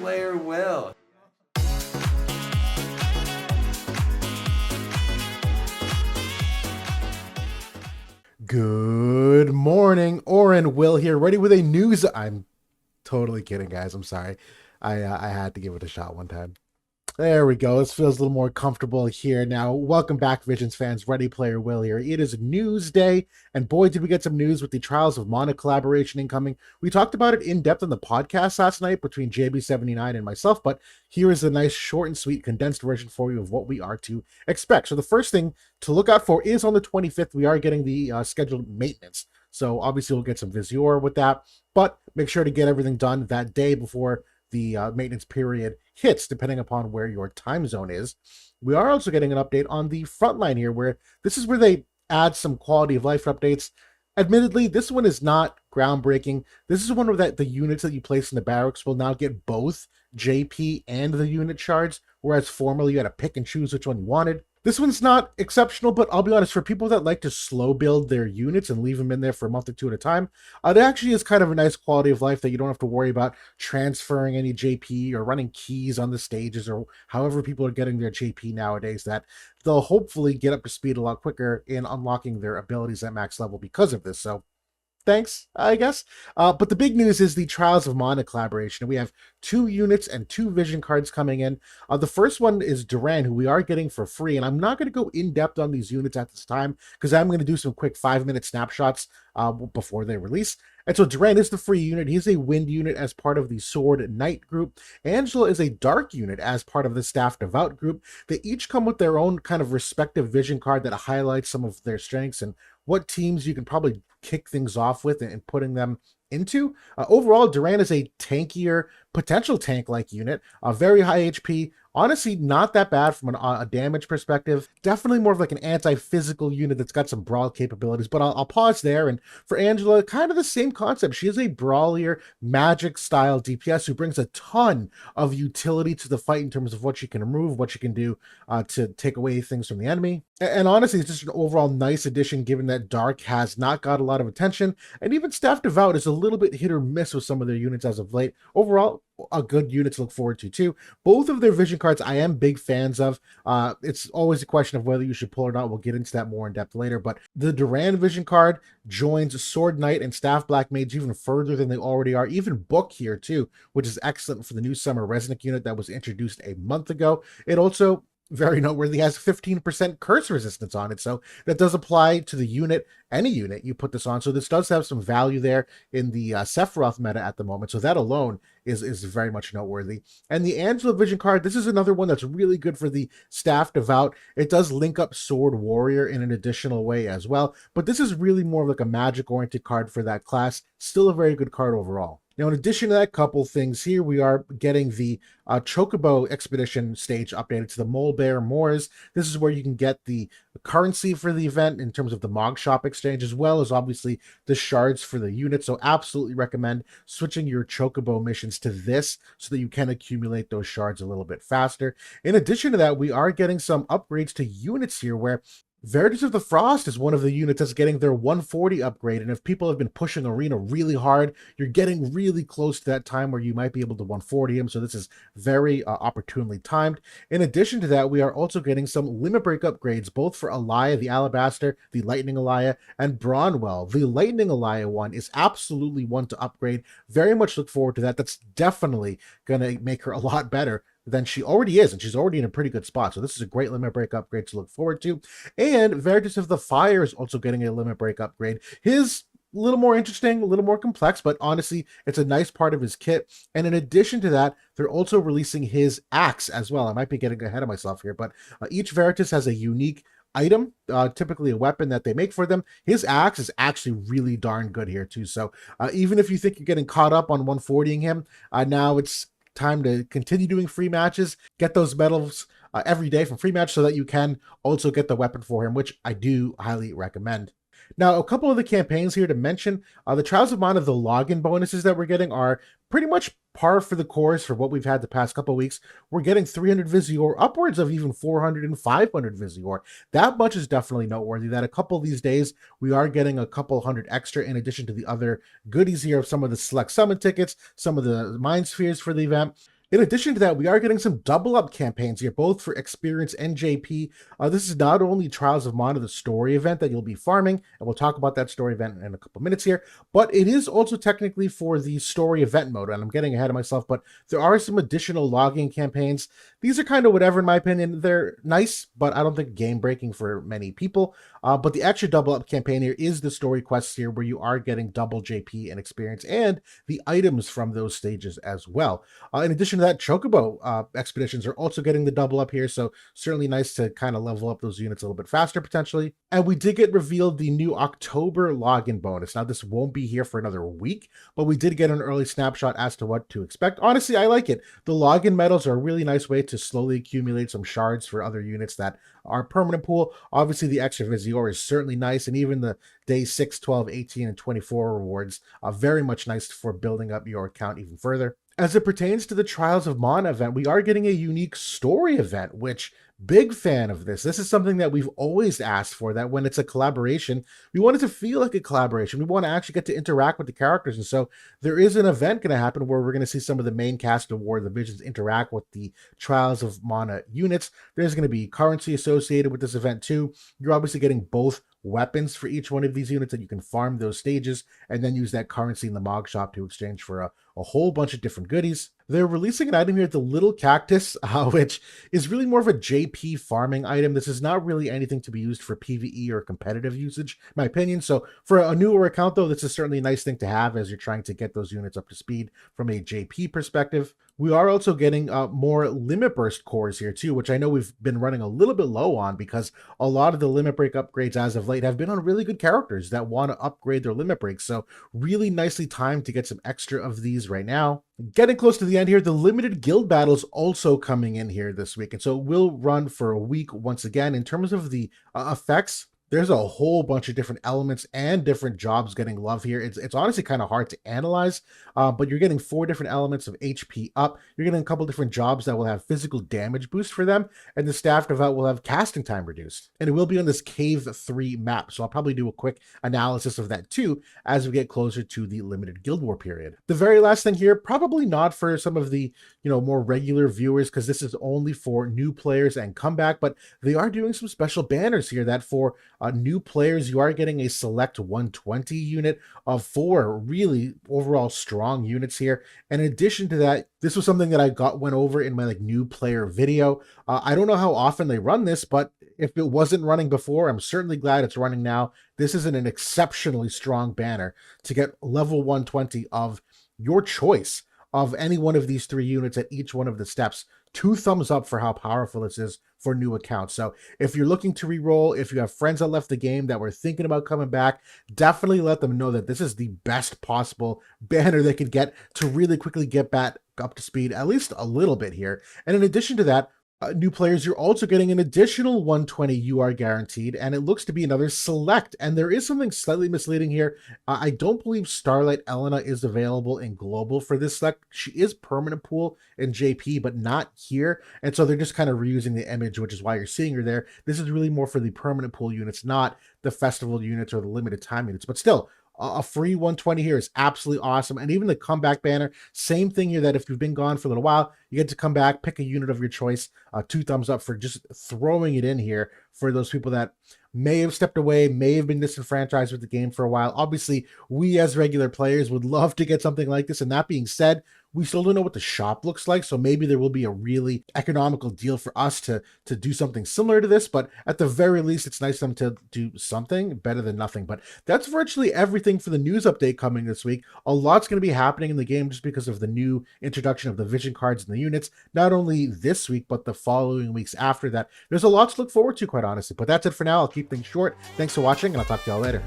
player Will. Good morning, Oren Will here, ready with a news. I'm totally kidding, guys. I'm sorry. I had to give it a shot one time. There we go. This feels a little more comfortable here now. Welcome back, Visions fans. Ready Player Will here. It is news day, and boy, did we get some news with the Trials of Mana collaboration incoming. We talked about it in depth on the podcast last night between JB79 and myself, but here is a nice, short and sweet, condensed version for you of what we are to expect. So the first thing to look out for is on the 25th, we are getting the scheduled maintenance. So obviously we'll get some Visior with that, but make sure to get everything done that day before the maintenance period hits, depending upon where your time zone is. We are also getting an update on the front line here, where this is where they add some quality of life updates. Admittedly, this one is not groundbreaking. This is one where that the units that you place in the barracks will now get both JP and the unit shards, whereas formerly you had to pick and choose which one you wanted. This one's not exceptional, but I'll be honest, for people that like to slow build their units and leave them in there for a month or two at a time, it actually is kind of a nice quality of life that you don't have to worry about transferring any JP or running keys on the stages or however people are getting their JP nowadays, that they'll hopefully get up to speed a lot quicker in unlocking their abilities at max level because of this. So thanks, I guess. But the big news is the Trials of Mana collaboration. We have 2 units and 2 vision cards coming in. The first one is Duran, who we are getting for free, and I'm not going to go in depth on these units at this time because I'm going to do some quick 5-minute snapshots before they release. And so Duran is the free unit. He's a wind unit as part of the Sword Knight group. Angela is a dark unit as part of the Staff Devout group. They each come with their own kind of respective vision card that highlights some of their strengths and what teams you can probably kick things off with and putting them into. Overall, Duran is a tankier, potential tank-like unit, a very high HP. Honestly, not that bad from a damage perspective. Definitely more of like an anti-physical unit that's got some brawl capabilities, but I'll pause there. And for Angela, kind of the same concept. She is a brawlier, magic-style DPS who brings a ton of utility to the fight in terms of what she can remove, what she can do to take away things from the enemy. And honestly, it's just an overall nice addition given that Dark has not got a lot of attention, and even Staff Devout is a little bit hit or miss with some of their units as of late. Overall, a good unit to look forward to too. Both of their vision cards I am big fans of. It's always a question of whether you should pull or not. We'll get into that more in depth later, but the Duran vision card joins Sword Knight and Staff Black Mage even further than they already are. Even Book here too, which is excellent for the new Summer Resnick unit that was introduced a month ago. It also, very noteworthy, has 15% curse resistance on it, so that does apply to the unit, any unit you put this on. So this does have some value there in the Sephiroth meta at the moment, so that alone is very much noteworthy. And the Angela vision card, this is another one that's really good for the Staff Devout. It does link up Sword Warrior in an additional way as well, but this is really more of like a magic oriented card for that class. Still a very good card overall. Now, in addition to that, couple things here, we are getting the Chocobo Expedition stage updated to the Mole Bear Moors. This is where you can get the currency for the event in terms of the Mog Shop exchange, as well as obviously the shards for the unit. So absolutely recommend switching your Chocobo missions to this so that you can accumulate those shards a little bit faster. In addition to that, we are getting some upgrades to units here where Veritas of the Frost is one of the units that's getting their 140 upgrade, and if people have been pushing Arena really hard, you're getting really close to that time where you might be able to 140 him, so this is very opportunely timed. In addition to that, we are also getting some limit break upgrades, both for Alaya the Alabaster, the Lightning Alaya, and Bronwell. The Lightning Alaya one is absolutely one to upgrade. Very much look forward to that. That's definitely going to make her a lot better than she already is, and she's already in a pretty good spot. So this is a great limit break upgrade to look forward to. And Veritas of the Fire is also getting a limit break upgrade. His a little more interesting, a little more complex, but honestly, it's a nice part of his kit. And in addition to that, they're also releasing his axe as well. I might be getting ahead of myself here, but each Veritas has a unique item, typically a weapon that they make for them. His axe is actually really darn good here too. So even if you think you're getting caught up on 140ing him, now it's time to continue doing free matches, get those medals every day from free match so that you can also get the weapon for him, which I do highly recommend. Now, a couple of the campaigns here to mention, the Trials of Mana, the login bonuses that we're getting are pretty much par for the course for what we've had the past couple of weeks. We're getting 300 Visior, upwards of even 400 and 500 Visior. That much is definitely noteworthy that a couple of these days we are getting a couple hundred extra in addition to the other goodies here of some of the select summon tickets, some of the mind spheres for the event. In addition to that, we are getting some double up campaigns here, both for experience and JP. This is not only Trials of Mana, the story event that you'll be farming, and we'll talk about that story event in a couple minutes here, but it is also technically for the story event mode, and I'm getting ahead of myself, but there are some additional logging campaigns. These are kind of whatever in my opinion. They're nice, but I don't think game breaking for many people. But the extra double up campaign here is the story quests here, where you are getting double JP and experience and the items from those stages as well. In addition to that, Chocobo expeditions are also getting the double up here, so certainly nice to kind of level up those units a little bit faster potentially. And we did get revealed the new October login bonus. Now, this won't be here for another week, but we did get an early snapshot as to what to expect. Honestly, I like it. The login medals are a really nice way to slowly accumulate some shards for other units that are permanent pool. Obviously, the extra Vizier is certainly nice, and even the day 6, 12, 18, and 24 rewards are very much nice for building up your account even further. As it pertains to the Trials of Mana event, we are getting a unique story event, which, big fan of this. This is something that we've always asked for, that when it's a collaboration, we want it to feel like a collaboration. We want to actually get to interact with the characters. And so there is an event going to happen where we're going to see some of the main cast of War of the Visions interact with the Trials of Mana units. There's going to be currency associated with this event too. You're obviously getting both weapons for each one of these units, that you can farm those stages and then use that currency in the Mog Shop to exchange for a whole bunch of different goodies. They're releasing an item here, the Little Cactus, which is really more of a JP farming item. This is not really anything to be used for PvE or competitive usage, in my opinion. So for a newer account, though, this is certainly a nice thing to have as you're trying to get those units up to speed from a JP perspective. We are also getting more Limit Burst cores here too, which I know we've been running a little bit low on because a lot of the Limit Break upgrades as of late have been on really good characters that want to upgrade their Limit Breaks. So really nicely timed to get some extra of these right now. Getting close to the end here, the limited guild battles also coming in here this week. And so it will run for a week once again. In terms of the effects, there's a whole bunch of different elements and different jobs getting love here. It's honestly kind of hard to analyze, but you're getting 4 different elements of HP up. You're getting a couple different jobs that will have physical damage boost for them, and the staff devout will have casting time reduced. And it will be on this Cave 3 map, so I'll probably do a quick analysis of that too as we get closer to the limited Guild War period. The very last thing here, probably not for some of the more regular viewers, because this is only for new players and comeback, but they are doing some special banners here that for new players, you are getting a select 120 unit of 4 really overall strong units here. And in addition to that, this was something that I went over in my new player video. I don't know how often they run this, but if it wasn't running before, I'm certainly glad it's running now. This is an exceptionally strong banner to get level 120 of your choice of any one of these 3 units at each one of the steps. 2 thumbs up for how powerful this is for new accounts. So if you're looking to re-roll, if you have friends that left the game that were thinking about coming back, definitely let them know that this is the best possible banner they could get to really quickly get back up to speed, at least a little bit here. And in addition to that, new players, you're also getting an additional 120 UR guaranteed, and it looks to be another select. And there is something slightly misleading here. I don't believe Starlight Elena is available in global for this select. She is permanent pool in JP, but not here. And so they're just kind of reusing the image, which is why you're seeing her there. This is really more for the permanent pool units, not the festival units or the limited time units. But still, a free 120 here is absolutely awesome. And even the comeback banner, same thing here, that if you've been gone for a little while, you get to come back, pick a unit of your choice. 2 thumbs up for just throwing it in here for those people that may have stepped away, may have been disenfranchised with the game for a while. Obviously, we as regular players would love to get something like this. And that being said, we still don't know what the shop looks like, so maybe there will be a really economical deal for us to do something similar to this, but at the very least, it's nice of them to do something better than nothing. But that's virtually everything for the news update coming this week. A lot's going to be happening in the game just because of the new introduction of the vision cards and the units, not only this week, but the following weeks after that. There's a lot to look forward to, quite honestly, but that's it for now. I'll keep things short. Thanks for watching, and I'll talk to y'all later.